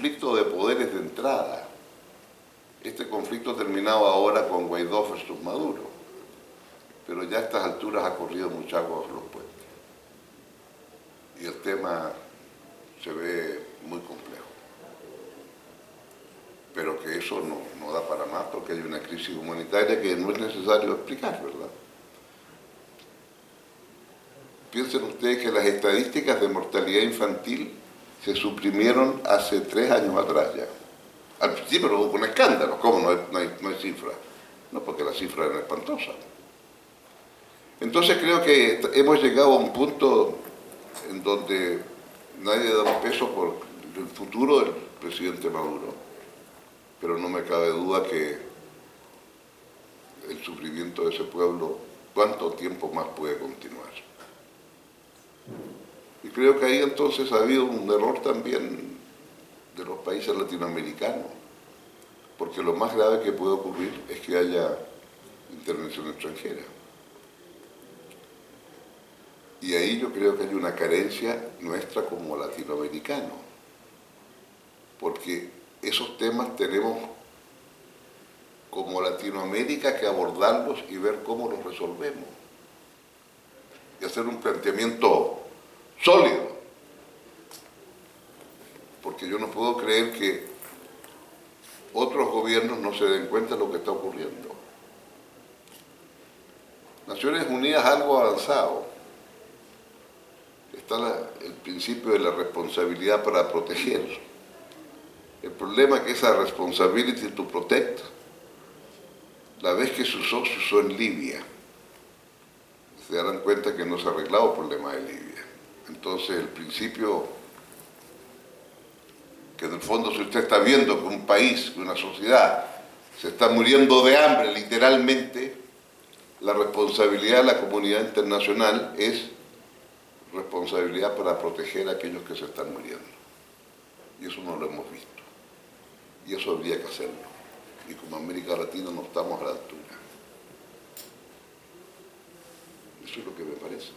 conflicto de poderes de entrada. Este conflicto ha terminado ahora con Guaidó versus Maduro, pero ya a estas alturas ha corrido mucha agua por los puentes. Y el tema se ve muy complejo. Pero que eso no da para más porque hay una crisis humanitaria que no es necesario explicar, ¿verdad? Piensen ustedes que las estadísticas de mortalidad infantil se suprimieron hace 3 años atrás ya. Al principio hubo un escándalo, ¿cómo no hay cifras? No, porque las cifras eran espantosas. Entonces creo que hemos llegado a un punto en donde nadie da un peso por el futuro del presidente Maduro, pero no me cabe duda que el sufrimiento de ese pueblo, ¿cuánto tiempo más puede continuar? Y creo que ahí entonces ha habido un error también de los países latinoamericanos, porque lo más grave que puede ocurrir es que haya intervención extranjera. Y ahí yo creo que hay una carencia nuestra como latinoamericanos, porque esos temas tenemos como Latinoamérica que abordarlos y ver cómo los resolvemos. Y hacer un planteamiento sólido. Porque yo no puedo creer que otros gobiernos no se den cuenta de lo que está ocurriendo. Naciones Unidas algo avanzado. Está el principio de la responsabilidad para proteger. El problema es que esa responsibility to protect, la vez que se usó en Libia, se darán cuenta que no se ha arreglado el problema de Libia. Entonces el principio, que en el fondo si usted está viendo que un país, que una sociedad, se está muriendo de hambre literalmente, la responsabilidad de la comunidad internacional es responsabilidad para proteger a aquellos que se están muriendo. Y eso no lo hemos visto. Y eso habría que hacerlo. Y como América Latina no estamos a la altura. Eso es lo que me parece.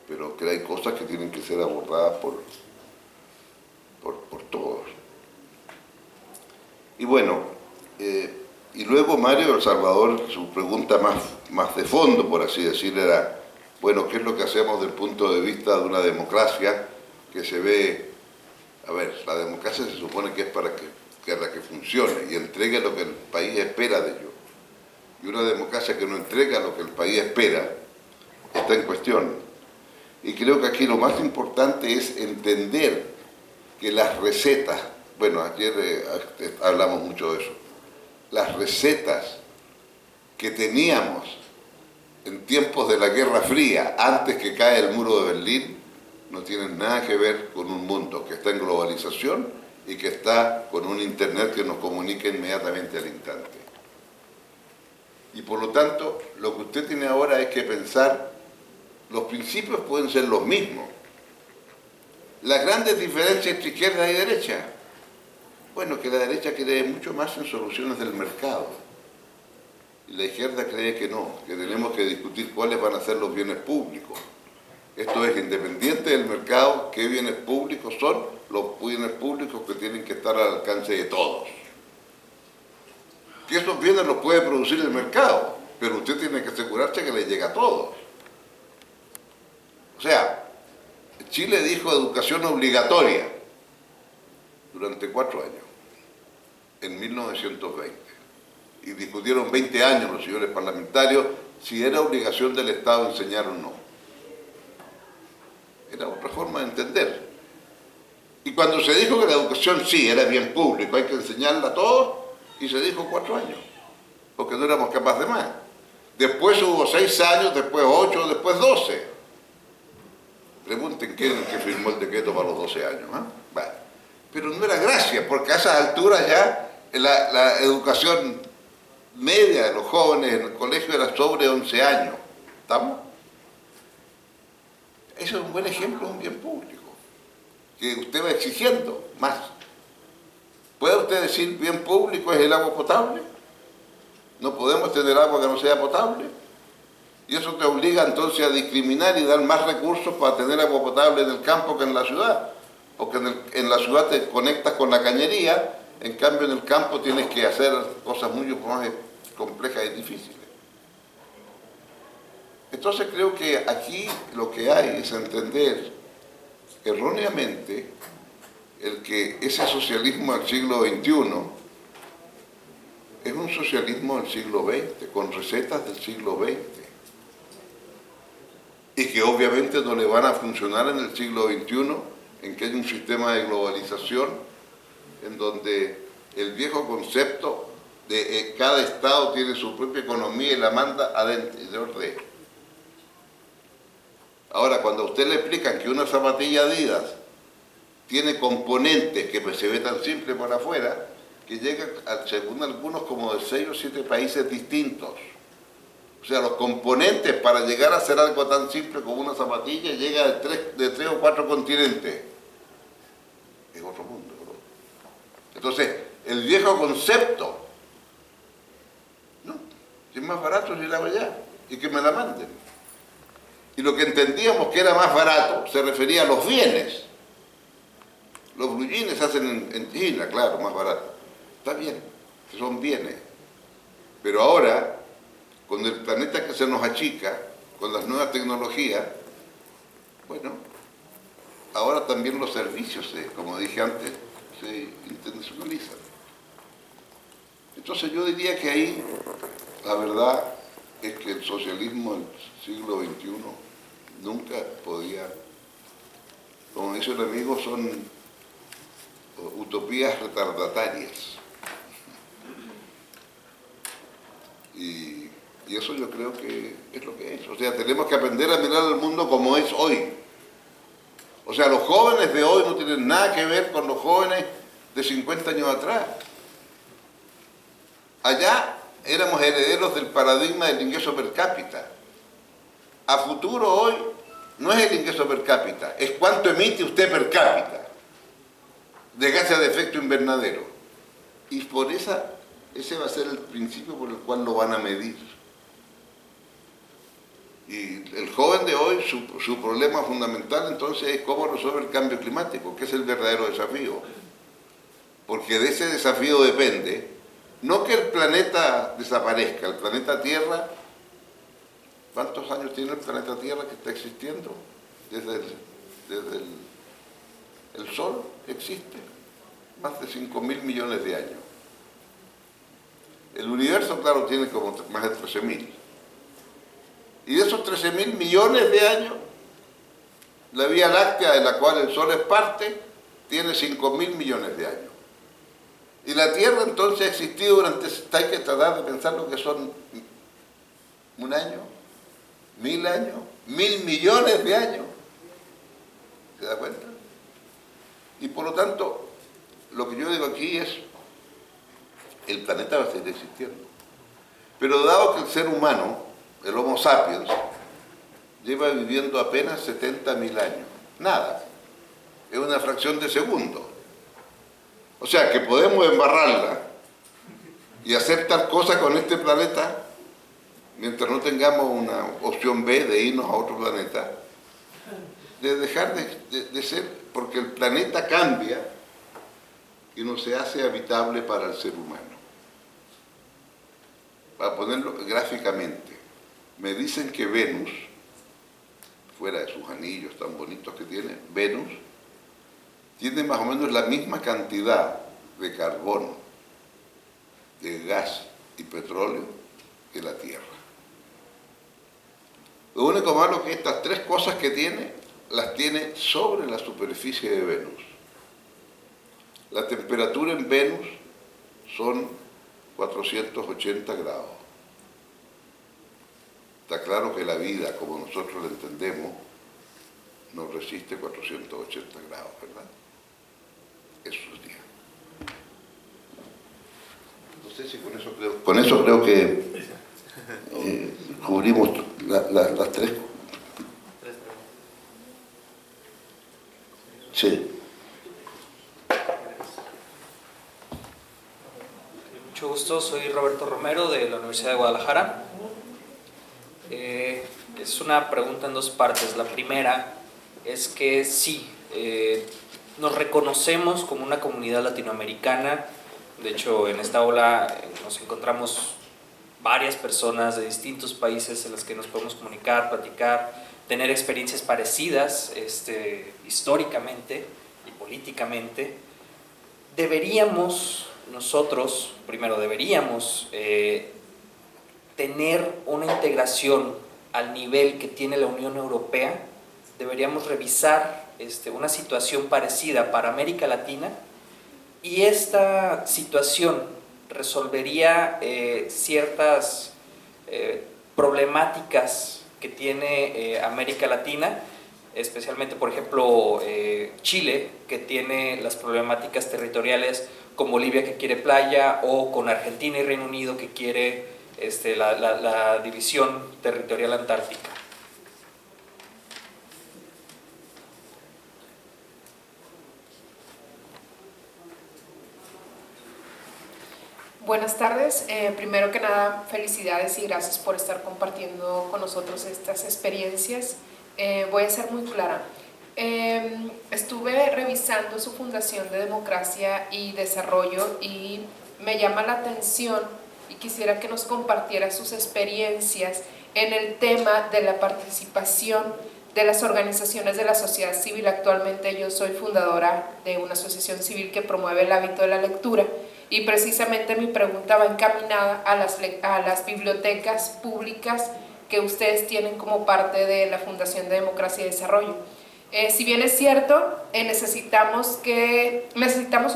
Pero que hay cosas que tienen que ser abordadas por todos. Y bueno, y luego Mario El Salvador, su pregunta más de fondo, por así decir, era, bueno, ¿qué es lo que hacemos desde el punto de vista de una democracia que se ve? A ver, la democracia se supone que es para que funcione y entregue lo que el país espera de ello. Y una democracia que no entrega lo que el país espera está en cuestión. Y creo que aquí lo más importante es entender que las recetas, bueno, ayer hablamos mucho de eso, las recetas que teníamos en tiempos de la Guerra Fría, antes que cae el muro de Berlín, no tienen nada que ver con un mundo que está en globalización y que está con un internet que nos comunica inmediatamente al instante. Y por lo tanto, lo que usted tiene ahora es que pensar, los principios pueden ser los mismos. Las grandes diferencias entre izquierda y derecha, bueno, que la derecha cree mucho más en soluciones del mercado. Y la izquierda cree que no, que tenemos que discutir cuáles van a ser los bienes públicos. Esto es, independiente del mercado, qué bienes públicos son los bienes públicos que tienen que estar al alcance de todos. Que esos bienes los puede producir el mercado, pero usted tiene que asegurarse que les llega a todos. O sea, Chile dijo educación obligatoria durante 4 años, en 1920. Y discutieron 20 años los señores parlamentarios si era obligación del Estado enseñar o no. Era otra forma de entender. Y cuando se dijo que la educación sí era bien público, hay que enseñarla a todos, y se dijo 4 años, porque no éramos capaces de más. Después hubo 6 años, después 8, después 12. Pregunten quién firmó el decreto para los 12 años. Bueno, pero no era gracia, porque a esas alturas ya la educación media de los jóvenes en el colegio era sobre 11 años. ¿Estamos? Eso es un buen ejemplo de un bien público, que usted va exigiendo más. ¿Puede usted decir bien público es el agua potable? ¿No podemos tener agua que no sea potable? Y eso te obliga entonces a discriminar y dar más recursos para tener agua potable en el campo que en la ciudad. porque en la ciudad te conectas con la cañería, en cambio en el campo tienes que hacer cosas mucho más complejas y difíciles. Entonces creo que aquí lo que hay es entender erróneamente el que ese socialismo del siglo XXI es un socialismo del siglo XX, con recetas del siglo XX, y que obviamente no le van a funcionar en el siglo XXI, en que hay un sistema de globalización en donde el viejo concepto de cada estado tiene su propia economía y la manda adentro de él. Ahora, cuando a usted le explican que una zapatilla Adidas tiene componentes que se ve tan simple por afuera, que llegan, según algunos, como de 6 o 7 países distintos. O sea, los componentes para llegar a hacer algo tan simple como una zapatilla llega de 3 o 4 continentes. Es otro mundo, ¿no? Entonces, el viejo concepto, no, si es más barato si la hago allá y que me la manden. Y lo que entendíamos que era más barato se refería a los bienes. Los blue jeans se hacen en China, claro, más barato. Está bien, son bienes. Pero ahora, con el planeta que se nos achica, con las nuevas tecnologías, bueno, ahora también los servicios, como dije antes, se internacionalizan. Entonces yo diría que ahí la verdad es que el socialismo del siglo XXI nunca podía, como dice el amigo, son utopías retardatarias. Y eso yo creo que es lo que es. O sea, tenemos que aprender a mirar al mundo como es hoy. O sea, los jóvenes de hoy no tienen nada que ver con los jóvenes de 50 años atrás. Allá éramos herederos del paradigma del ingreso per cápita. A futuro hoy no es el ingreso per cápita, es cuánto emite usted per cápita de gases de efecto invernadero. Y por ese va a ser el principio por el cual lo van a medir. Y el joven de hoy, su problema fundamental entonces es cómo resolver el cambio climático, que es el verdadero desafío. Porque de ese desafío depende, no que el planeta desaparezca, el planeta Tierra, ¿cuántos años tiene el planeta Tierra que está existiendo? Desde el Sol existe, más de 5.000 millones de años. El universo, claro, tiene como más de 13.000. Y de esos 13.000 millones de años, la Vía Láctea, de la cual el Sol es parte, tiene 5.000 millones de años. Y la Tierra entonces ha existido durante, hay que tratar de pensar lo que son 1 año, 1.000 años, 1.000 millones de años. ¿Se da cuenta? Y por lo tanto, lo que yo digo aquí es, el planeta va a seguir existiendo. Pero dado que el ser humano, el Homo sapiens, lleva viviendo apenas 70.000 años, nada, es una fracción de segundo. O sea que podemos embarrarla y hacer tal cosa con este planeta mientras no tengamos una opción B de irnos a otro planeta, de dejar de ser, porque el planeta cambia y no se hace habitable para el ser humano. Para ponerlo gráficamente, me dicen que Venus, fuera de sus anillos tan bonitos que tiene, Venus tiene más o menos la misma cantidad de carbono, de gas y petróleo que la Tierra. Lo único malo es que estas 3 cosas que tiene, las tiene sobre la superficie de Venus. La temperatura en Venus son 480 grados. Está claro que la vida, como nosotros la entendemos, no resiste 480 grados, ¿verdad? Esos días. No sé si con eso creo que cubrimos las 3. Sí. Mucho gusto, soy Roberto Romero de la Universidad de Guadalajara. Es una pregunta en 2 partes. La primera es que sí, nos reconocemos como una comunidad latinoamericana. De hecho, en esta ola nos encontramos varias personas de distintos países en las que nos podemos comunicar, platicar, tener experiencias parecidas históricamente y políticamente. Nosotros deberíamos tener una integración al nivel que tiene la Unión Europea. Deberíamos revisar una situación parecida para América Latina, y esta situación resolvería ciertas problemáticas que tiene América Latina, especialmente, por ejemplo, Chile, que tiene las problemáticas territoriales con Bolivia, que quiere playa, o con Argentina y Reino Unido, que quiere la división territorial antártica. Buenas tardes. Primero que nada, felicidades y gracias por estar compartiendo con nosotros estas experiencias. Voy a ser muy clara. Estuve revisando su Fundación de Democracia y Desarrollo y me llama la atención y quisiera que nos compartiera sus experiencias en el tema de la participación de las organizaciones de la sociedad civil. Actualmente yo soy fundadora de una asociación civil que promueve el hábito de la lectura, y precisamente mi pregunta va encaminada a las bibliotecas públicas que ustedes tienen como parte de la Fundación de Democracia y Desarrollo. Si bien es cierto, necesitamos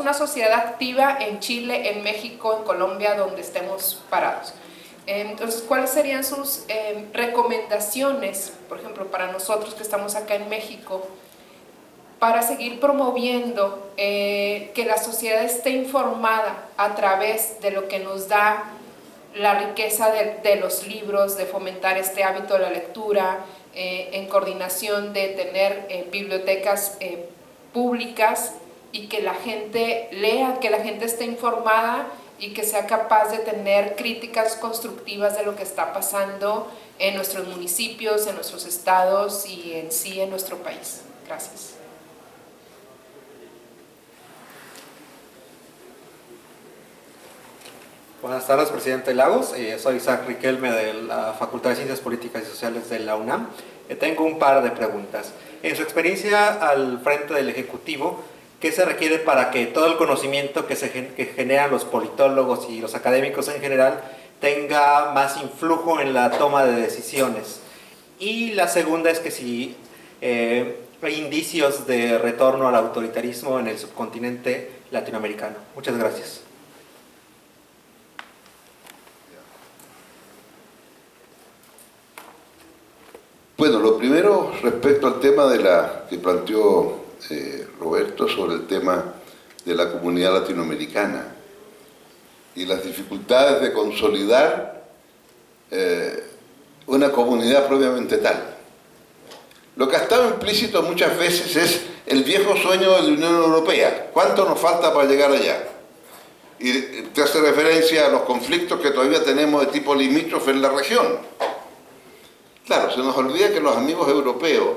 una sociedad activa en Chile, en México, en Colombia, donde estemos parados. Entonces, ¿cuáles serían sus recomendaciones, por ejemplo, para nosotros que estamos acá en México, para seguir promoviendo que la sociedad esté informada a través de lo que nos da la riqueza de los libros, de fomentar este hábito de la lectura, en coordinación de tener bibliotecas públicas, y que la gente lea, que la gente esté informada y que sea capaz de tener críticas constructivas de lo que está pasando en nuestros municipios, en nuestros estados y en sí en nuestro país? Gracias. Buenas tardes, presidente Lagos. Soy Isaac Riquelme de la Facultad de Ciencias Políticas y Sociales de la UNAM. Tengo un par de preguntas. En su experiencia al frente del Ejecutivo, ¿qué se requiere para que todo el conocimiento que generan los politólogos y los académicos en general tenga más influjo en la toma de decisiones? Y la segunda es que si hay indicios de retorno al autoritarismo en el subcontinente latinoamericano. Muchas gracias. Bueno, lo primero respecto al tema que planteó Roberto sobre el tema de la comunidad latinoamericana y las dificultades de consolidar una comunidad propiamente tal. Lo que ha estado implícito muchas veces es el viejo sueño de la Unión Europea. ¿Cuánto nos falta para llegar allá? Y te hace referencia a los conflictos que todavía tenemos de tipo limítrofe en la región. Claro, se nos olvida que los amigos europeos,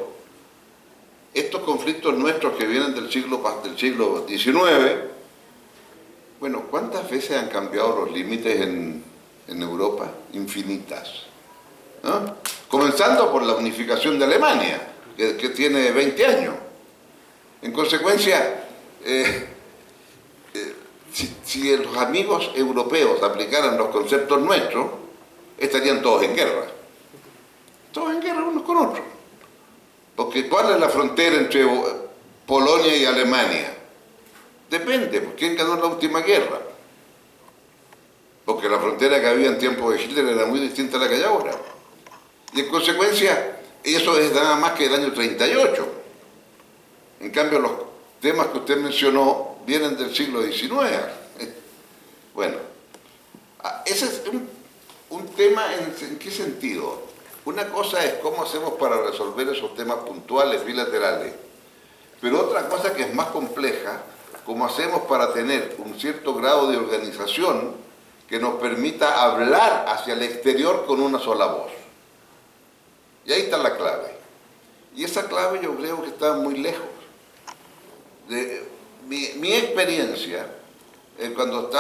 estos conflictos nuestros que vienen del siglo XIX, bueno, ¿cuántas veces han cambiado los límites en Europa? Infinitas, ¿no? Comenzando por la unificación de Alemania, que tiene 20 años. En consecuencia, si los amigos europeos aplicaran los conceptos nuestros, estarían todos en guerra. Todos en guerra unos con otros. Porque ¿cuál es la frontera entre Polonia y Alemania? Depende, pues, ¿quién ganó la última guerra? Porque la frontera que había en tiempos de Hitler era muy distinta a la que hay ahora. Y en consecuencia, eso es nada más que el año 38. En cambio, los temas que usted mencionó vienen del siglo XIX. Bueno, ese es un tema en qué sentido. Una cosa es cómo hacemos para resolver esos temas puntuales, bilaterales, pero otra cosa que es más compleja, cómo hacemos para tener un cierto grado de organización que nos permita hablar hacia el exterior con una sola voz. Y ahí está la clave. Y esa clave yo creo que está muy lejos. Mi experiencia, cuando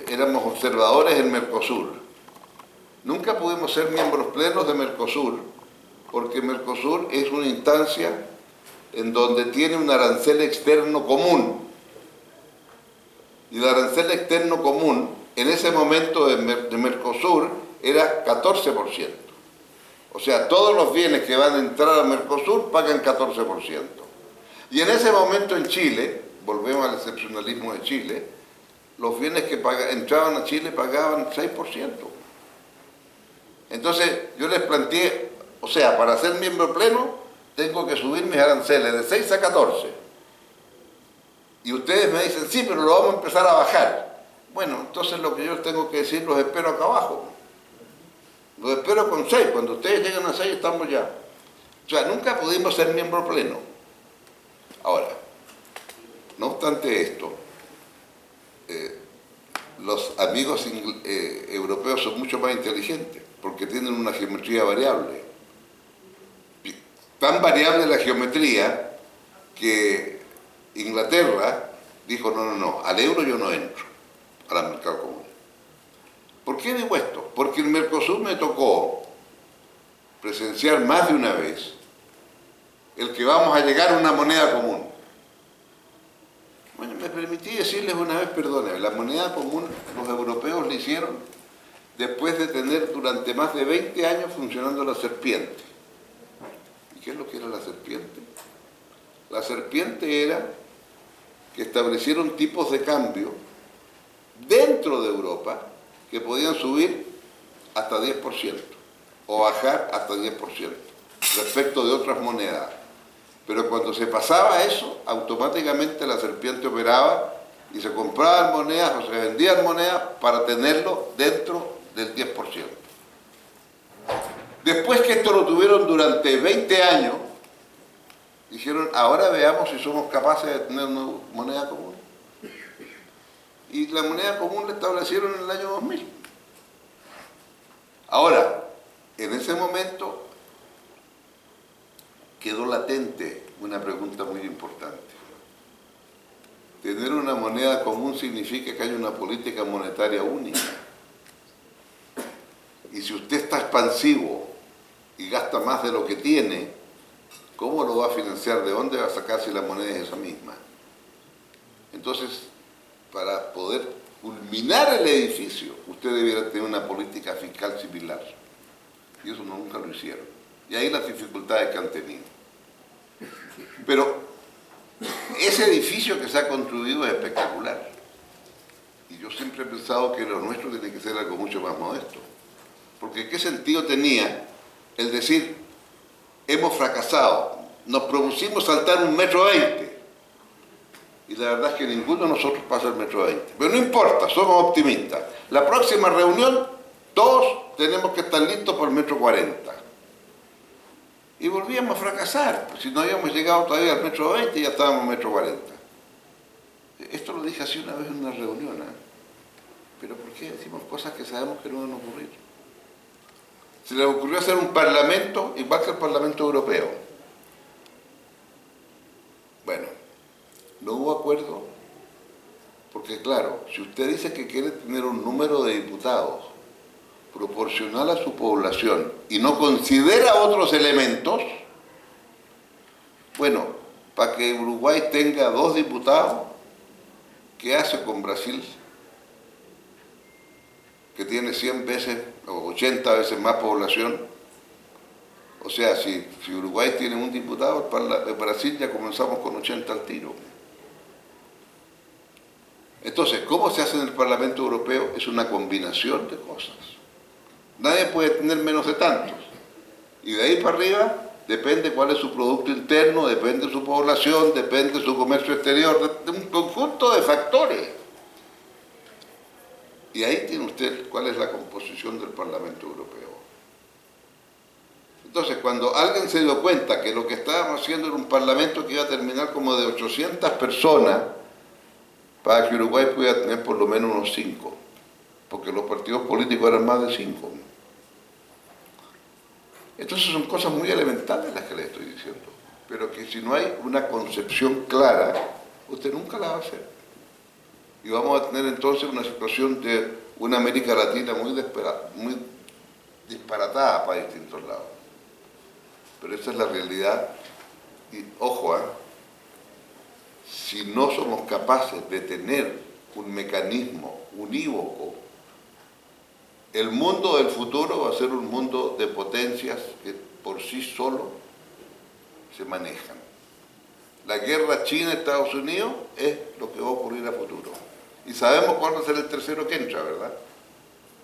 éramos observadores en Mercosur, nunca pudimos ser miembros plenos de Mercosur, porque Mercosur es una instancia en donde tiene un arancel externo común. Y el arancel externo común, en ese momento de Mercosur, era 14%. O sea, todos los bienes que van a entrar a Mercosur pagan 14%. Y en ese momento en Chile, volvemos al excepcionalismo de Chile, los bienes que entraban a Chile pagaban 6%. Entonces yo les planteé, o sea, para ser miembro pleno, tengo que subir mis aranceles de 6 a 14. Y ustedes me dicen, sí, pero lo vamos a empezar a bajar. Bueno, entonces lo que yo tengo que decir, los espero acá abajo. Los espero con 6. Cuando ustedes llegan a 6, estamos ya. O sea, nunca pudimos ser miembro pleno. Ahora, no obstante esto, los amigos europeos son mucho más inteligentes, porque tienen una geometría variable. Tan variable la geometría que Inglaterra dijo, no, al euro yo no entro, al mercado común. ¿Por qué digo esto? Porque en Mercosur me tocó presenciar más de una vez el que vamos a llegar a una moneda común. Bueno, me permití decirles una vez, perdone, la moneda común los europeos la hicieron después de tener durante más de 20 años funcionando la serpiente. ¿Y qué es lo que era la serpiente? La serpiente era que establecieron tipos de cambio dentro de Europa que podían subir hasta 10% o bajar hasta 10% respecto de otras monedas. Pero cuando se pasaba eso, automáticamente la serpiente operaba y se compraban monedas o se vendían monedas para tenerlo dentro del 10%. Después que esto lo tuvieron durante 20 años, dijeron, ahora veamos si somos capaces de tener una moneda común. Y la moneda común la establecieron en el año 2000. Ahora, en ese momento quedó latente una pregunta muy importante. Tener una moneda común significa que hay una política monetaria única. Y si usted está expansivo y gasta más de lo que tiene, ¿cómo lo va a financiar? ¿De dónde va a sacar si la moneda es esa misma? Entonces, para poder culminar el edificio, usted debiera tener una política fiscal similar. Y eso nunca lo hicieron. Y ahí las dificultades que han tenido. Pero ese edificio que se ha construido es espectacular. Y yo siempre he pensado que lo nuestro tiene que ser algo mucho más modesto. Porque ¿qué sentido tenía el decir, hemos fracasado, nos propusimos saltar 1,20 m? Y la verdad es que ninguno de nosotros pasa el 1,20 m. Pero no importa, somos optimistas. La próxima reunión, todos tenemos que estar listos por el 1,40 m. Y volvíamos a fracasar. Si no habíamos llegado todavía al 1,20 m, ya estábamos al 1,40 m. Esto lo dije así una vez en una reunión. Pero ¿por qué decimos cosas que sabemos que no van a ocurrir? Se les ocurrió hacer un parlamento igual que el Parlamento Europeo. Bueno, no hubo acuerdo, porque claro, si usted dice que quiere tener un número de diputados proporcional a su población y no considera otros elementos, bueno, para que Uruguay tenga 2 diputados, ¿qué hace con Brasil? Que tiene 100 veces o 80 veces más población. O sea, si Uruguay tiene un diputado, para Brasil ya comenzamos con 80 al tiro. Entonces, ¿cómo se hace en el Parlamento Europeo? Es una combinación de cosas. Nadie puede tener menos de tantos. Y de ahí para arriba depende cuál es su Producto Interno, depende de su población, depende de su comercio exterior, de un conjunto de factores. Y ahí tiene usted cuál es la composición del Parlamento Europeo. Entonces, cuando alguien se dio cuenta que lo que estábamos haciendo era un parlamento que iba a terminar como de 800 personas, para que Uruguay pudiera tener por lo menos unos 5, porque los partidos políticos eran más de 5. Entonces son cosas muy elementales las que les estoy diciendo. pero que si no hay una concepción clara, usted nunca la va a hacer. Y vamos a tener entonces una situación de una América Latina muy disparatada para distintos lados. Pero esa es la realidad. Y ojo, si no somos capaces de tener un mecanismo unívoco, el mundo del futuro va a ser un mundo de potencias que por sí solo se manejan. La guerra China-Estados Unidos es lo que va a ocurrir a futuro. Y sabemos cuál va a ser el tercero que entra, ¿verdad?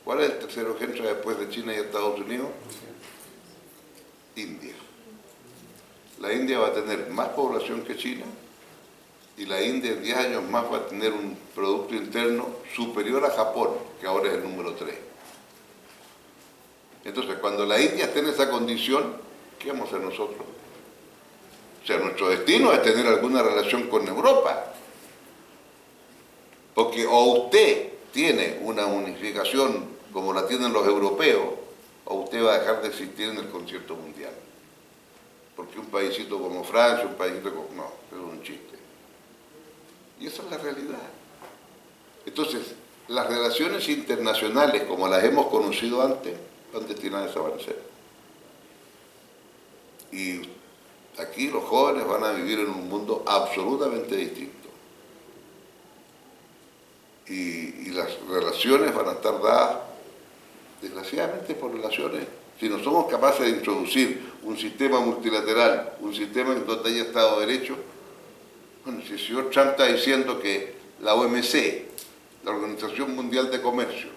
¿Cuál es el tercero que entra después de China y Estados Unidos? India. La India va a tener más población que China y la India en 10 años más va a tener un Producto Interno superior a Japón, que ahora es el número 3. Entonces, cuando la India esté en esa condición, ¿qué vamos a hacer nosotros? O sea, nuestro destino es tener alguna relación con Europa. Porque o usted tiene una unificación como la tienen los europeos, o usted va a dejar de existir en el concierto mundial. Porque un paísito como Francia, un paísito como... No, es un chiste. Y esa es la realidad. Entonces, las relaciones internacionales como las hemos conocido antes, van destinadas a desaparecer. Y aquí los jóvenes van a vivir en un mundo absolutamente distinto. Y las relaciones van a estar dadas, desgraciadamente, por relaciones. Si no somos capaces de introducir un sistema multilateral, un sistema en donde haya Estado de Derecho, bueno, si el señor Trump está diciendo que la OMC, la Organización Mundial de Comercio,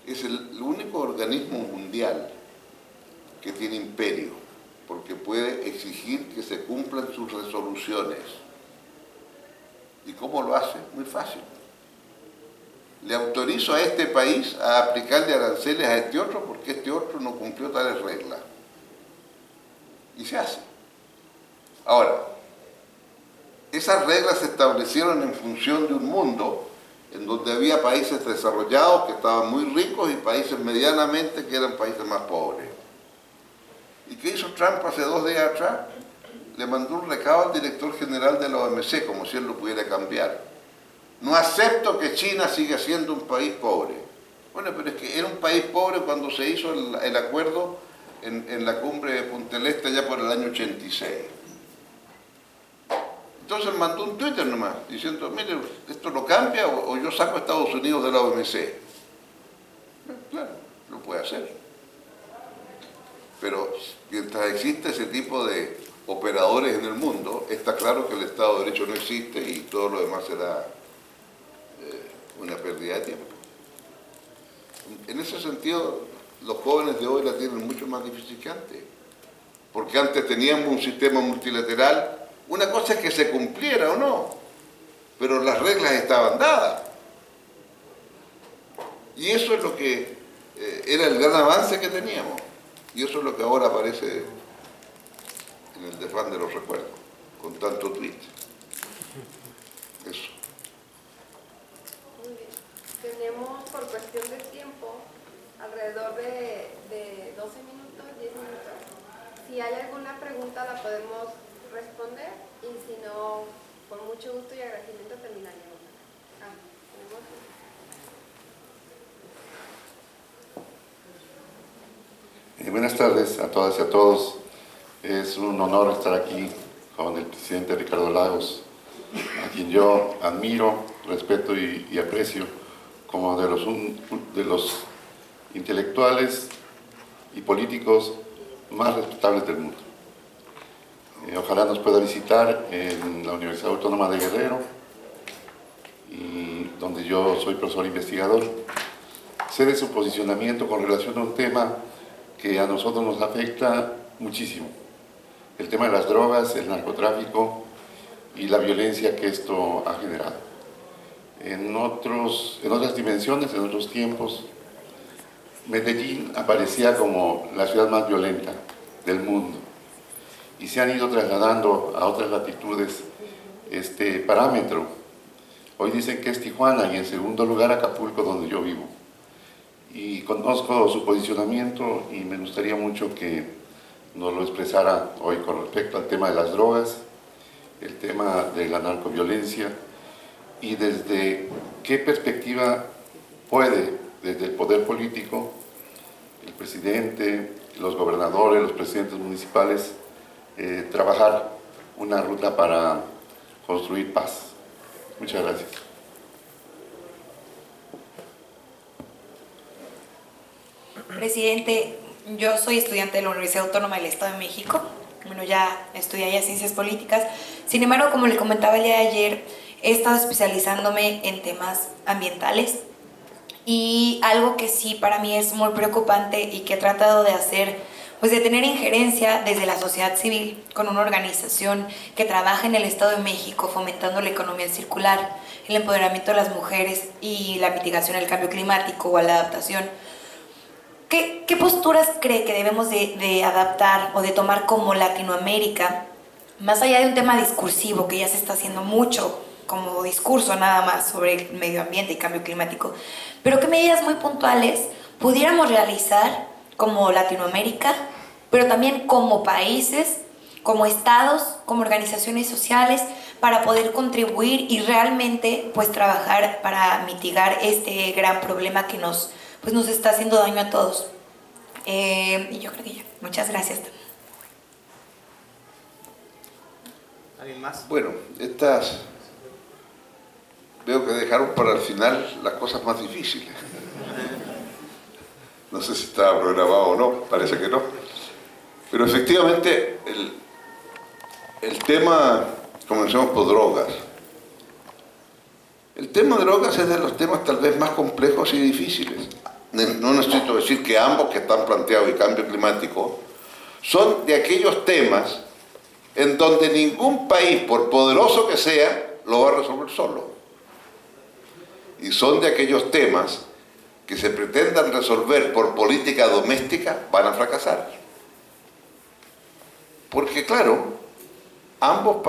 es el único organismo mundial que tiene imperio, porque puede exigir que se cumplan sus resoluciones. ¿Y cómo lo hace? Muy fácil. Le autorizo a este país a aplicarle aranceles a este otro porque este otro no cumplió tales reglas. Y se hace. Ahora, esas reglas se establecieron en función de un mundo en donde había países desarrollados que estaban muy ricos y países medianamente que eran países más pobres. ¿Y qué hizo Trump hace 2 días atrás? Le mandó un recado al director general de la OMC, como si él lo pudiera cambiar. No acepto que China siga siendo un país pobre. Bueno, pero es que era un país pobre cuando se hizo el acuerdo en la cumbre de Punta del Este ya por el año 86. Entonces mandó un Twitter nomás, diciendo, mire, esto lo cambia o yo saco a Estados Unidos de la OMC. Claro, lo puede hacer. Pero mientras existe ese tipo de operadores en el mundo, está claro que el Estado de Derecho no existe y todo lo demás será una pérdida de tiempo. En ese sentido, los jóvenes de hoy la tienen mucho más difícil que antes, porque antes teníamos un sistema multilateral. Una cosa es que se cumpliera o no, pero las reglas estaban dadas. Y eso es lo que era el gran avance que teníamos. Y eso es lo que ahora aparece en el desván de los recuerdos, con tanto tweet. Eso. Muy bien. Tenemos, por cuestión de tiempo, alrededor de 12 minutos, 10 minutos. Si hay alguna pregunta la podemos responder y si no, con mucho gusto y agradecimiento terminaríamos. Buenas tardes a todas y a todos. Es un honor estar aquí con el presidente Ricardo Lagos, a quien yo admiro, respeto y aprecio como de los intelectuales y políticos más respetables del mundo. Ojalá nos pueda visitar en la Universidad Autónoma de Guerrero, y donde yo soy profesor investigador. Sé de su posicionamiento con relación a un tema que a nosotros nos afecta muchísimo: el tema de las drogas, el narcotráfico y la violencia que esto ha generado. En otras dimensiones, en otros tiempos, Medellín aparecía como la ciudad más violenta del mundo, y se han ido trasladando a otras latitudes este parámetro. Hoy dicen que es Tijuana y en segundo lugar Acapulco, donde yo vivo. Y conozco su posicionamiento y me gustaría mucho que nos lo expresara hoy con respecto al tema de las drogas, el tema de la narcoviolencia y desde qué perspectiva puede, desde el poder político, el presidente, los gobernadores, los presidentes municipales, trabajar una ruta para construir paz. Muchas gracias. Presidente, yo soy estudiante de la Universidad Autónoma del Estado de México. Bueno, ya estudié allá Ciencias Políticas. Sin embargo, como le comentaba el día de ayer, he estado especializándome en temas ambientales. Y algo que sí para mí es muy preocupante y que he tratado de hacer, pues de tener injerencia desde la sociedad civil con una organización que trabaja en el Estado de México fomentando la economía circular, el empoderamiento de las mujeres y la mitigación del cambio climático o la adaptación. ¿Qué posturas cree que debemos de adaptar o de tomar como Latinoamérica, más allá de un tema discursivo que ya se está haciendo mucho como discurso nada más sobre el medio ambiente y cambio climático, pero qué medidas muy puntuales pudiéramos realizar como Latinoamérica, pero también como países, como estados, como organizaciones sociales, para poder contribuir y realmente pues trabajar para mitigar este gran problema que nos está haciendo daño a todos? Y yo creo que ya. Muchas gracias. ¿Alguien más? Bueno, veo que dejaron para el final las cosas más difíciles. No sé si estaba programado o no, parece que no. Pero efectivamente, el tema, comencemos por drogas. El tema de drogas es de los temas tal vez más complejos y difíciles. No necesito decir que ambos que están planteados y cambio climático son de aquellos temas en donde ningún país, por poderoso que sea, lo va a resolver solo. Y son de aquellos temas que se pretendan resolver por política doméstica, van a fracasar. Porque claro, ambos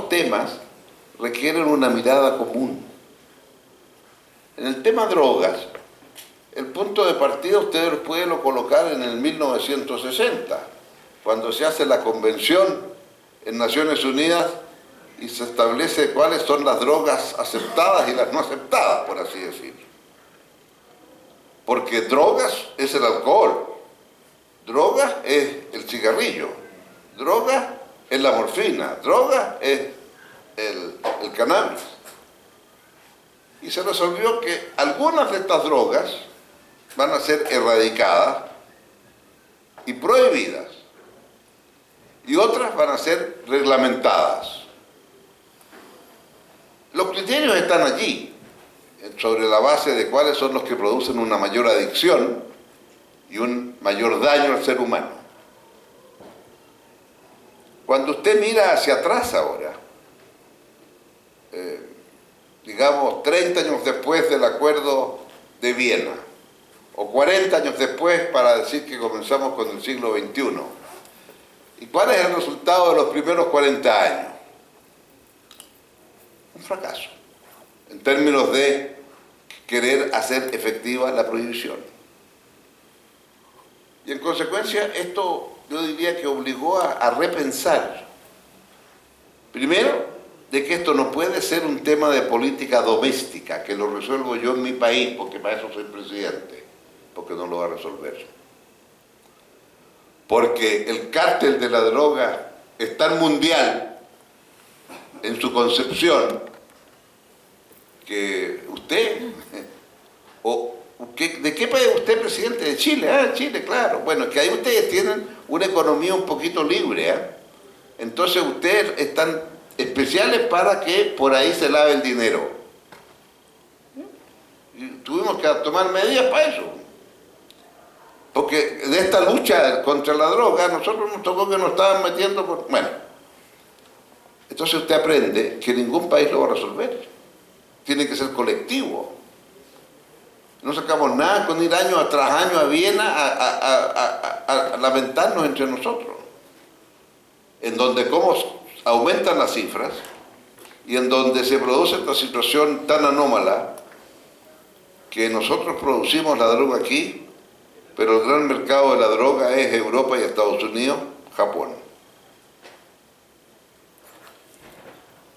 temas requieren una mirada común. En el tema drogas, el punto de partida ustedes pueden colocar en el 1960, cuando se hace la convención en Naciones Unidas y se establece cuáles son las drogas aceptadas y las no aceptadas, por así decirlo. Porque drogas es el alcohol, droga es el cigarrillo, droga es la morfina, droga es el cannabis. Y se resolvió que algunas de estas drogas van a ser erradicadas y prohibidas, y otras van a ser reglamentadas. Los criterios están allí, sobre la base de cuáles son los que producen una mayor adicción y un mayor daño al ser humano. Cuando usted mira hacia atrás ahora, digamos 30 años después del Acuerdo de Viena, o 40 años después para decir que comenzamos con el siglo XXI, ¿y cuál es el resultado de los primeros 40 años? Un fracaso, en términos de querer hacer efectiva la prohibición. Y en consecuencia, esto yo diría que obligó a repensar, primero, de que esto no puede ser un tema de política doméstica, que lo resuelvo yo en mi país, porque para eso soy presidente, porque no lo va a resolver. Porque el cártel de la droga es tan mundial en su concepción que usted, ¿de qué país es usted presidente? De Chile. Chile, claro. Bueno, que ahí ustedes tienen una economía un poquito libre, Entonces ustedes están especiales para que por ahí se lave el dinero. Y tuvimos que tomar medidas para eso. Porque de esta lucha contra la droga, nosotros nos tocó que nos estaban metiendo por... Bueno, entonces usted aprende que ningún país lo va a resolver. Tiene que ser colectivo. No sacamos nada con ir año tras año a Viena a lamentarnos entre nosotros. En donde cómo aumentan las cifras y en donde se produce esta situación tan anómala que nosotros producimos la droga aquí pero el gran mercado de la droga es Europa y Estados Unidos, Japón.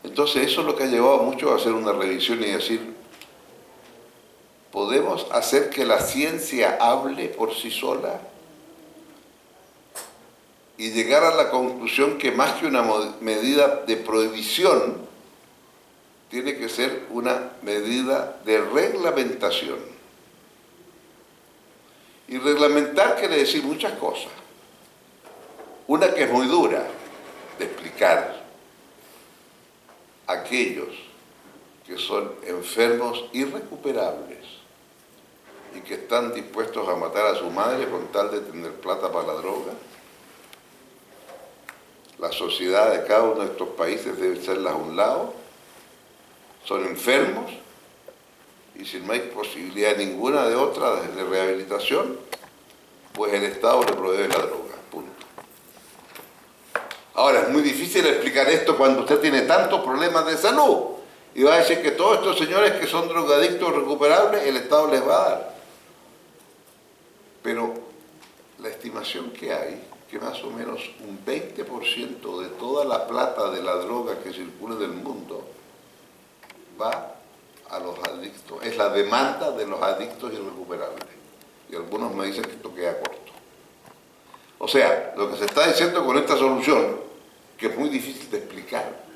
Entonces eso es lo que ha llevado a muchos a hacer una revisión y decir, ¿podemos hacer que la ciencia hable por sí sola? Y llegar a la conclusión que más que una medida de prohibición, tiene que ser una medida de reglamentación. Y reglamentar quiere decir muchas cosas. Una que es muy dura de explicar: aquellos que son enfermos irrecuperables y que están dispuestos a matar a su madre con tal de tener plata para la droga, la sociedad de cada uno de estos países debe serlas a un lado. Son enfermos y si no hay posibilidad ninguna de otra de rehabilitación, pues el Estado le provee la droga, punto. Ahora, es muy difícil explicar esto cuando usted tiene tantos problemas de salud y va a decir que todos estos señores que son drogadictos recuperables, el Estado les va a dar. Pero la estimación que hay, que más o menos un 20% de toda la plata de la droga que circula del mundo va a los adictos, es la demanda de los adictos irrecuperables. Y algunos me dicen que esto queda corto. O sea, lo que se está diciendo con esta solución, que es muy difícil de explicar,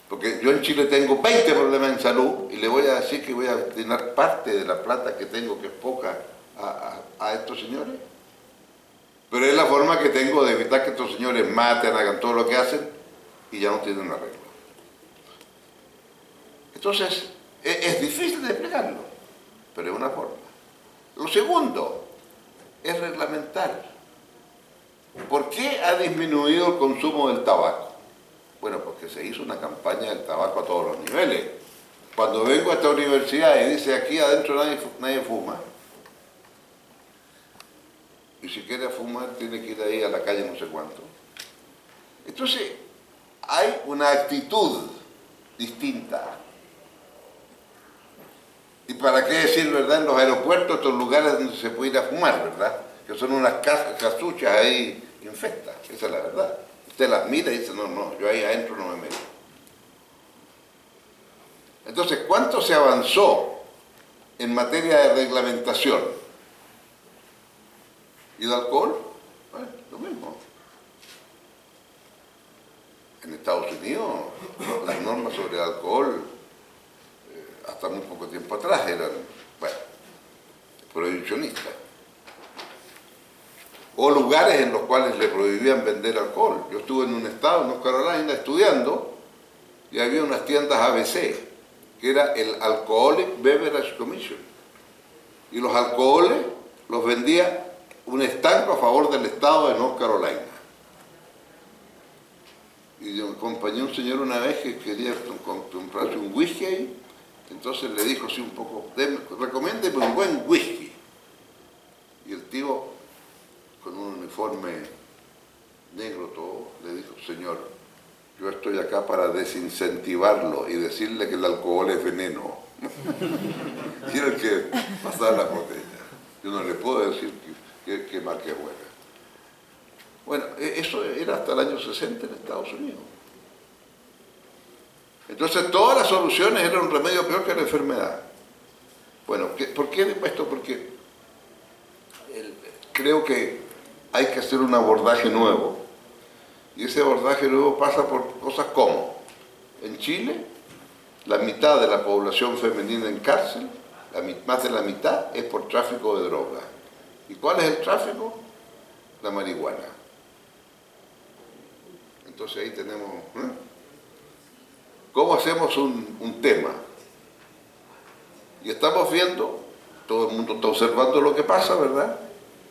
porque yo en Chile tengo 20 problemas en salud y le voy a decir que voy a destinar parte de la plata que tengo, que es poca, a estos señores. Pero es la forma que tengo de evitar que estos señores maten, hagan todo lo que hacen y ya no tienen arreglo. Entonces, es difícil de explicarlo, pero es una forma. Lo segundo es reglamentar. ¿Por qué ha disminuido el consumo del tabaco? Bueno, porque se hizo una campaña del tabaco a todos los niveles. Cuando vengo a esta universidad y dice aquí adentro nadie fuma, y si quiere fumar tiene que ir ahí a la calle no sé cuánto. Entonces, hay una actitud distinta. Y para qué decir, ¿verdad? En los aeropuertos, estos lugares donde se puede ir a fumar, ¿verdad? Que son unas casuchas ahí infectas, esa es la verdad. Usted las mira y dice, no, yo ahí adentro no me meto. Entonces, ¿cuánto se avanzó en materia de reglamentación? ¿Y de alcohol? Lo mismo. En Estados Unidos, las normas sobre el alcohol, hasta muy poco tiempo atrás, eran, prohibicionistas. O lugares en los cuales le prohibían vender alcohol. Yo estuve en un estado, en North Carolina, estudiando, y había unas tiendas ABC, que era el Alcoholic Beverage Commission. Y los alcoholes los vendía un estanco a favor del estado de North Carolina. Y yo acompañé a un señor una vez que quería comprarse un whisky ahí, entonces le dijo así un poco, recomiéndeme un buen whisky. Y el tío, con un uniforme negro todo, le dijo, señor, yo estoy acá para desincentivarlo y decirle que el alcohol es veneno. Y era el que pasaba la botella. Yo no le puedo decir que marca es buena. Bueno, eso era hasta el año 60 en Estados Unidos. Entonces todas las soluciones eran un remedio peor que la enfermedad. Bueno, ¿por qué digo esto? Porque creo que hay que hacer un abordaje nuevo. Y ese abordaje nuevo pasa por cosas como, en Chile, la mitad de la población femenina en cárcel, más de la mitad, es por tráfico de droga. ¿Y cuál es el tráfico? La marihuana. Entonces ahí tenemos... ¿Cómo hacemos un tema? Y estamos viendo, todo el mundo está observando lo que pasa, ¿verdad?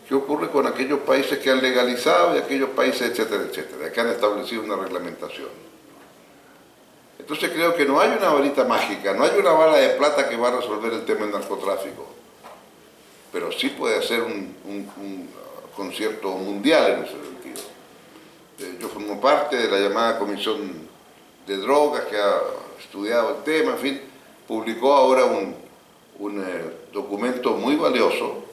¿Qué ocurre con aquellos países que han legalizado y aquellos países, etcétera, etcétera, que han establecido una reglamentación? Entonces creo que no hay una varita mágica, no hay una bala de plata que va a resolver el tema del narcotráfico, pero sí puede hacer un concierto mundial en ese sentido. Yo formo parte de la llamada Comisión de Drogas que ha estudiado el tema, en fin, publicó ahora un documento muy valioso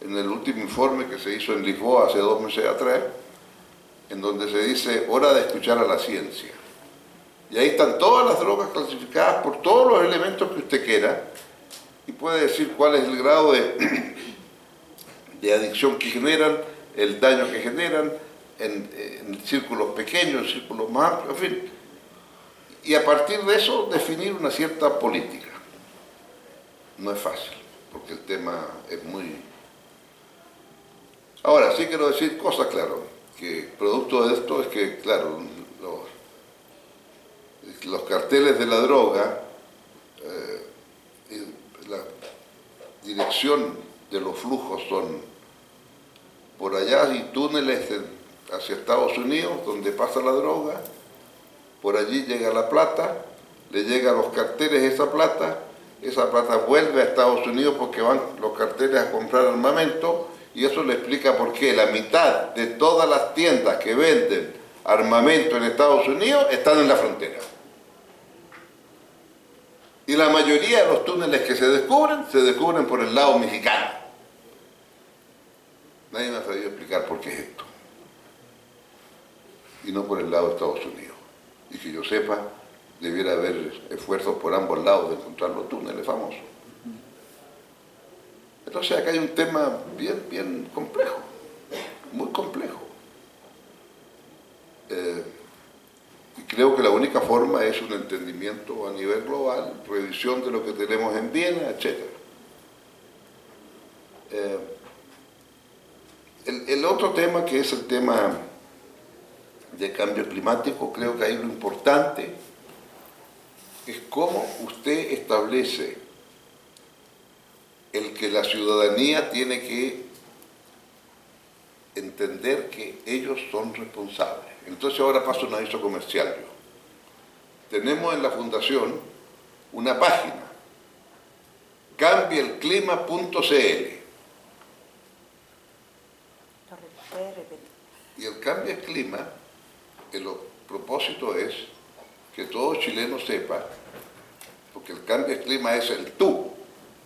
en el último informe que se hizo en Lisboa hace 2 meses atrás, en donde se dice, hora de escuchar a la ciencia. Y ahí están todas las drogas clasificadas por todos los elementos que usted quiera, y puede decir cuál es el grado de adicción que generan, el daño que generan, en círculos pequeños, en círculos más amplios, en fin. Y a partir de eso definir una cierta política. No es fácil, porque el tema es muy... Ahora, sí quiero decir cosas, claro, que producto de esto es que, claro, los carteles de la droga, la dirección de los flujos son por allá hay túneles hacia Estados Unidos donde pasa la droga, por allí llega la plata, le llega a los carteles esa plata vuelve a Estados Unidos porque van los carteles a comprar armamento, y eso le explica por qué la mitad de todas las tiendas que venden armamento en Estados Unidos están en la frontera. Y la mayoría de los túneles que se descubren por el lado mexicano. Nadie me ha sabido explicar por qué es esto. Y no por el lado de Estados Unidos. Y que yo sepa, debiera haber esfuerzos por ambos lados de encontrar los túneles famosos. Entonces acá hay un tema bien complejo, muy complejo. Y creo que la única forma es un entendimiento a nivel global, revisión de lo que tenemos en Viena, etc. El otro tema, que es el tema de cambio climático, creo que ahí lo importante es cómo usted establece el que la ciudadanía tiene que entender que ellos son responsables. Entonces ahora paso un aviso comercial yo. Tenemos en la Fundación una página, cambiaelclima.cl. Y el Cambia el Clima, el propósito es que todo chileno sepa, porque el Cambia el Clima es el tú.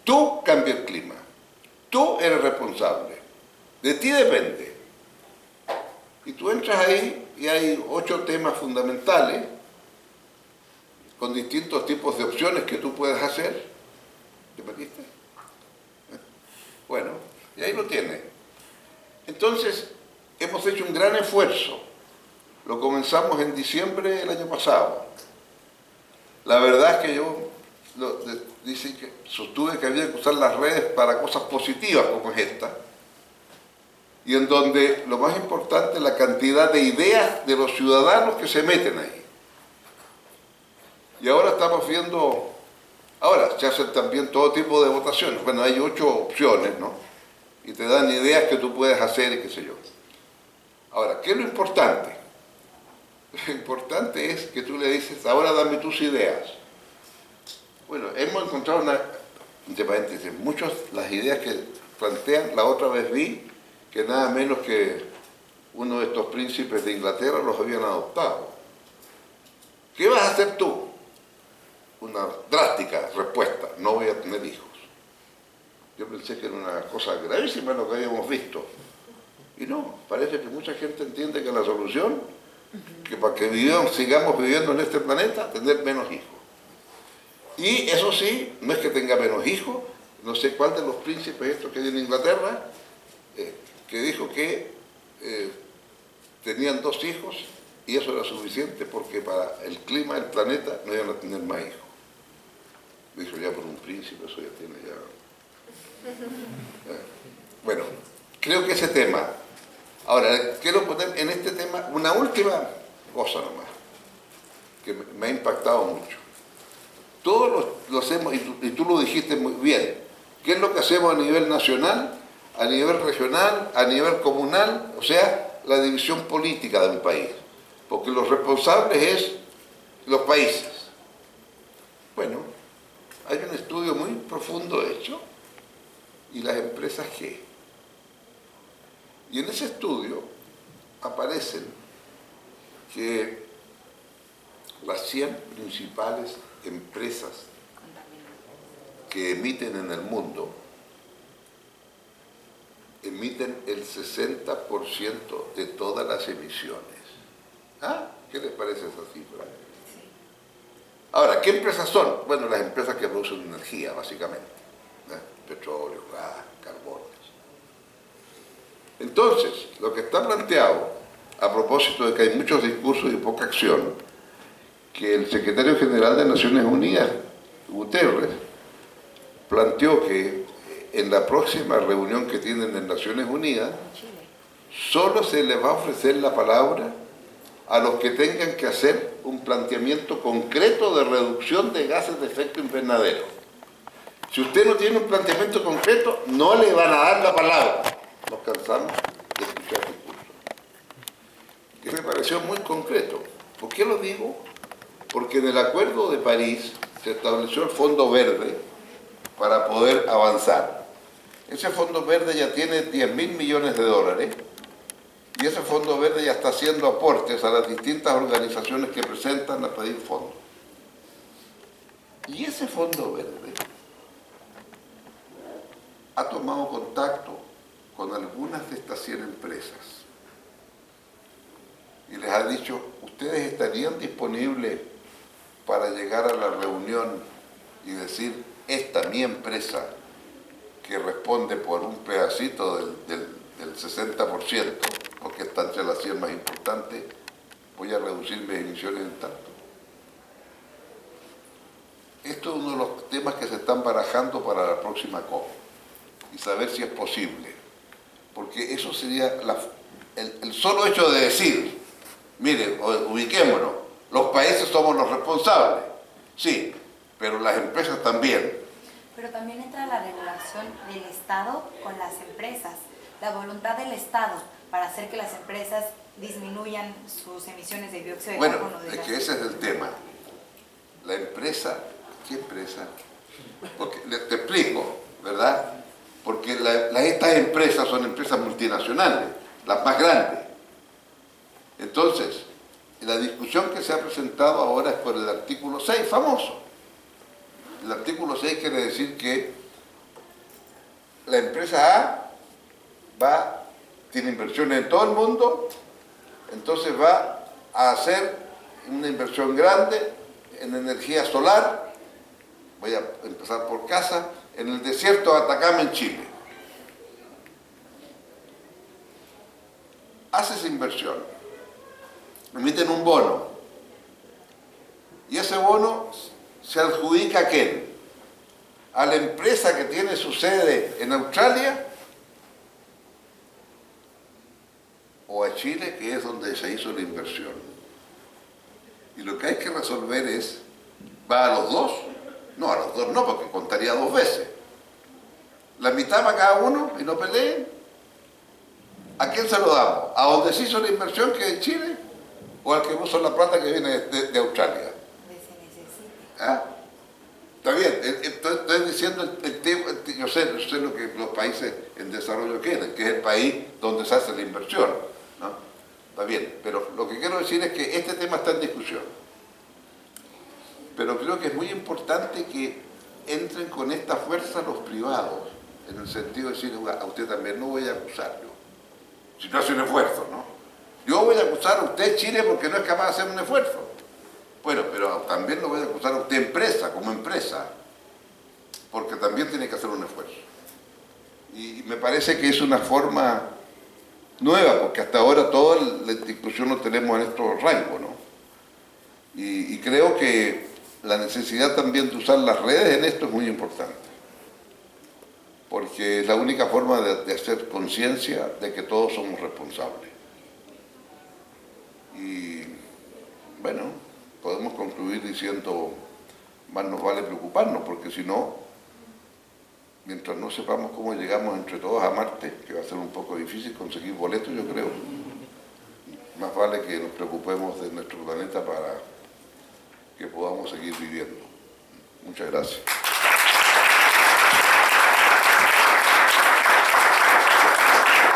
Tú cambia el clima. Tú eres responsable. De ti depende. Y tú entras ahí y hay 8 temas fundamentales con distintos tipos de opciones que tú puedes hacer. ¿Te metiste? Bueno, y ahí lo tienes. Entonces, hemos hecho un gran esfuerzo. Lo comenzamos en diciembre del año pasado. La verdad es que yo dicen que sostuve que había que usar las redes para cosas positivas como es esta, y en donde lo más importante es la cantidad de ideas de los ciudadanos que se meten ahí. Y ahora estamos viendo, ahora se hacen también todo tipo de votaciones. Bueno, hay 8 opciones, ¿no? Y te dan ideas que tú puedes hacer y qué sé yo. Ahora, ¿qué es lo importante? Lo importante es que tú le dices, ahora dame tus ideas. Bueno, hemos encontrado entre paréntesis, muchas las ideas que plantean. La otra vez vi que nada menos que uno de estos príncipes de Inglaterra los habían adoptado. ¿Qué vas a hacer tú? Una drástica respuesta: no voy a tener hijos. Yo pensé que era una cosa gravísima lo que habíamos visto. Y no, parece que mucha gente entiende que la solución, que para que sigamos viviendo en este planeta, tener menos hijos. Y eso sí, no es que tenga menos hijos, no sé cuál de los príncipes estos que hay en Inglaterra, que dijo que tenían 2 hijos y eso era suficiente porque para el clima del planeta no iban a tener más hijos. Dijo ya por un príncipe, eso ya tiene ya... Bueno, creo que ese tema... Ahora, quiero poner en este tema una última cosa nomás, que me ha impactado mucho. Todos lo hacemos, y tú lo dijiste muy bien, ¿qué es lo que hacemos a nivel nacional, a nivel regional, a nivel comunal? O sea, la división política de un país, porque los responsables es los países. Bueno, hay un estudio muy profundo hecho, y las empresas ¿qué? Y en ese estudio aparecen que las 100 principales empresas que emiten en el mundo emiten el 60% de todas las emisiones. ¿Ah? ¿Qué les parece esa cifra? Ahora, ¿qué empresas son? Bueno, las empresas que producen energía, básicamente. Petróleo, gas, carbones. Entonces, lo que está planteado, a propósito de que hay muchos discursos y poca acción, que el secretario general de Naciones Unidas, Guterres, planteó que en la próxima reunión que tienen en Naciones Unidas, solo se les va a ofrecer la palabra a los que tengan que hacer un planteamiento concreto de reducción de gases de efecto invernadero. Si usted no tiene un planteamiento concreto, no le van a dar la palabra. Nos cansamos de escuchar discursos. Que me pareció muy concreto. ¿Por qué lo digo? Porque en el Acuerdo de París se estableció el Fondo Verde para poder avanzar. Ese Fondo Verde ya tiene 10.000 millones de dólares y ese Fondo Verde ya está haciendo aportes a las distintas organizaciones que presentan a pedir fondos. Y ese Fondo Verde ha tomado contacto con algunas de estas 100 empresas y les ha dicho, ¿ustedes estarían disponibles para llegar a la reunión y decir, esta mi empresa, que responde por un pedacito del 60%, porque está entre las 100 más importantes, voy a reducir mis emisiones en tanto? Esto es uno de los temas que se están barajando para la próxima COP y saber si es posible, porque eso sería el solo hecho de decir, mire, ubiquémonos, los países somos los responsables, sí, pero las empresas también. Pero también entra la regulación del Estado con las empresas, la voluntad del Estado para hacer que las empresas disminuyan sus emisiones de dióxido de carbono. Bueno, es que ese es el tema. La empresa, ¿qué empresa? Porque, te explico, ¿verdad? Porque estas empresas son empresas multinacionales, las más grandes. Entonces, la discusión que se ha presentado ahora es por el artículo 6, famoso. El artículo 6 quiere decir que la empresa A tiene inversiones en todo el mundo, entonces va a hacer una inversión grande en energía solar, voy a empezar por casa, en el desierto de Atacama en Chile. Hace esa inversión, emiten un bono, y ese bono se adjudica ¿a quién? A la empresa que tiene su sede en Australia o a Chile, que es donde se hizo la inversión. Y lo que hay que resolver es, ¿va a los dos? No, a los dos no, porque contaría dos veces. La mitad para cada uno y no peleen. ¿A quién se lo damos? ¿A donde se hizo la inversión, que es en Chile? ¿O al que puso la plata que viene de Australia? ¿Ah? Está bien, estoy diciendo el tema, yo sé lo que los países en desarrollo quieren, que es el país donde se hace la inversión, ¿no? Está bien, pero lo que quiero decir es que este tema está en discusión. Pero creo que es muy importante que entren con esta fuerza los privados, en el sentido de decir, a usted también no voy a acusarlo, si no hace un esfuerzo, ¿no? Yo voy a acusar a usted, Chile, porque no es capaz de hacer un esfuerzo. Bueno, pero también lo voy a acusar a usted, empresa, como empresa, porque también tiene que hacer un esfuerzo. Y me parece que es una forma nueva, porque hasta ahora toda la discusión lo tenemos en estos rangos, ¿no? Y creo que la necesidad también de usar las redes en esto es muy importante, porque es la única forma de hacer conciencia de que todos somos responsables. Y bueno, podemos concluir diciendo, más nos vale preocuparnos, porque si no, mientras no sepamos cómo llegamos entre todos a Marte, que va a ser un poco difícil conseguir boletos, yo creo, más vale que nos preocupemos de nuestro planeta para que podamos seguir viviendo. Muchas gracias.